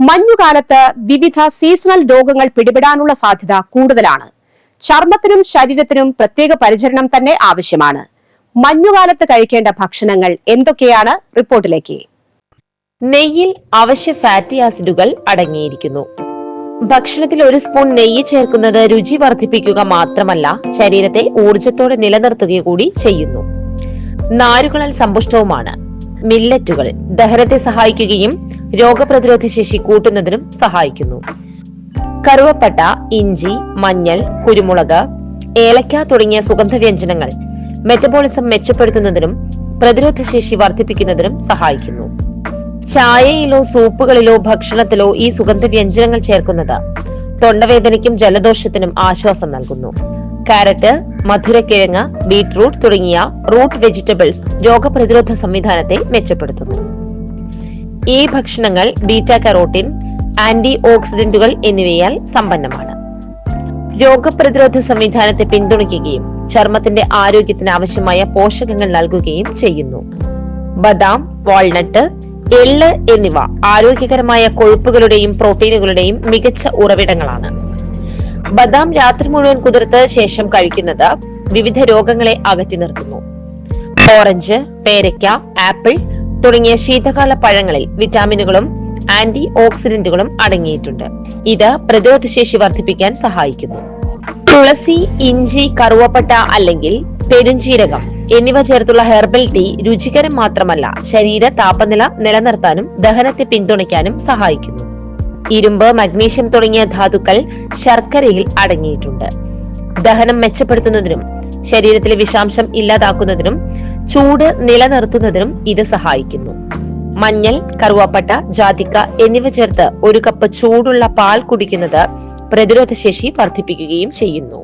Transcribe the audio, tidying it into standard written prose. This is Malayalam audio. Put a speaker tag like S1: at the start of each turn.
S1: മഞ്ഞുകാലത്ത് വിവിധ സീസണൽ രോഗങ്ങൾ പിടിപെടാനുള്ള സാധ്യത കൂടുതലാണ്. ചർമ്മത്തിനും ശരീരത്തിനും പ്രത്യേക പരിചരണം തന്നെ ആവശ്യമാണ്. മഞ്ഞുകാലത്ത് കഴിക്കേണ്ട ഭക്ഷണങ്ങൾ എന്തൊക്കെയാണ്? റിപ്പോർട്ടിലേക്ക്.
S2: നെയ്യിൽ അവശ്യ ഫാറ്റി ആസിഡുകൾ അടങ്ങിയിരിക്കുന്നു. ഭക്ഷണത്തിൽ ഒരു സ്പൂൺ നെയ്യ് ചേർക്കുന്നത് രുചി വർദ്ധിപ്പിക്കുക മാത്രമല്ല, ശരീരത്തെ ഊർജത്തോടെ നിലനിർത്തുക കൂടി ചെയ്യുന്നു. നാരുകളാൽ സമ്പുഷ്ടവുമാണ്. മില്ലറ്റുകൾ ദഹനത്തെ സഹായിക്കുകയും രോഗപ്രതിരോധ ശേഷി കൂട്ടുന്നതിനും സഹായിക്കുന്നു. കറുവപ്പട്ട, ഇഞ്ചി, മഞ്ഞൾ, കുരുമുളക്, ഏലക്ക തുടങ്ങിയ സുഗന്ധവ്യഞ്ജനങ്ങൾ മെറ്റബോളിസം മെച്ചപ്പെടുത്തുന്നതിനും പ്രതിരോധ ശേഷി വർദ്ധിപ്പിക്കുന്നതിനും സഹായിക്കുന്നു. ചായയിലോ സൂപ്പുകളിലോ ഭക്ഷണത്തിലോ ഈ സുഗന്ധവ്യഞ്ജനങ്ങൾ ചേർക്കുന്നത് തൊണ്ടവേദനയ്ക്കും ജലദോഷത്തിനും ആശ്വാസം നൽകുന്നു. കാരറ്റ്, മധുരക്കിഴങ്ങ്, ബീറ്റ്റൂട്ട് തുടങ്ങിയ റൂട്ട് വെജിറ്റബിൾസ് രോഗപ്രതിരോധ സംവിധാനത്തെ മെച്ചപ്പെടുത്തുന്നു. ഈ ഭക്ഷണങ്ങൾ ബീറ്റാ കരോട്ടിൻ, ആന്റി ഓക്സിഡന്റുകൾ എന്നിവയാൽ സമ്പന്നമാണ്. രോഗപ്രതിരോധ സംവിധാനത്തെ പിന്തുണയ്ക്കുകയും ചർമ്മത്തിന്റെ ആരോഗ്യത്തിന് ആവശ്യമായ പോഷകങ്ങൾ നൽകുകയും ചെയ്യുന്നു. ബദാം, വാൾനട്ട്, എള്ള് എന്നിവ ആരോഗ്യകരമായ കൊഴുപ്പുകളുടെയും പ്രോട്ടീനുകളുടെയും മികച്ച ഉറവിടങ്ങളാണ്. ബദാം രാത്രി മുഴുവൻ കുതിർത്ത ശേഷം കഴിക്കുന്നത് വിവിധ രോഗങ്ങളെ അകറ്റി നിർത്തുന്നു. ഓറഞ്ച്, പേരയ്ക്ക, ആപ്പിൾ തുടങ്ങിയ ശീതകാല പഴങ്ങളിൽ വിറ്റാമിനുകളും ആന്റി ഓക്സിഡന്റുകളും അടങ്ങിയിട്ടുണ്ട്. ഇത് പ്രതിരോധശേഷി വർദ്ധിപ്പിക്കാൻ സഹായിക്കുന്നു. തുളസി, ഇഞ്ചി, കറുവപ്പട്ട അല്ലെങ്കിൽ പെരുംജീരകം എന്നിവ ചേർത്തുള്ള ഹെർബൽ ടീ രുചികരം മാത്രമല്ല, ശരീര താപനില നിലനിർത്താനും ദഹനത്തെ പിന്തുണയ്ക്കാനും സഹായിക്കുന്നു. ഇരുമ്പ്, മഗ്നീഷ്യം തുടങ്ങിയ ധാതുക്കൾ ശർക്കരയിൽ അടങ്ങിയിട്ടുണ്ട്. ദഹനം മെച്ചപ്പെടുത്തുന്നതിനും ശരീരത്തിലെ വിഷാംശം ഇല്ലാതാക്കുന്നതിനും ചൂട് നിലനിർത്തുന്നതിനും ഇത് സഹായിക്കുന്നു. മഞ്ഞൾ, കറുവാപ്പട്ട, ജാതിക്ക എന്നിവ ചേർത്ത് ഒരു കപ്പ് ചൂടുള്ള പാൽ കുടിക്കുന്നത് പ്രതിരോധശേഷി വർദ്ധിപ്പിക്കുകയും ചെയ്യുന്നു.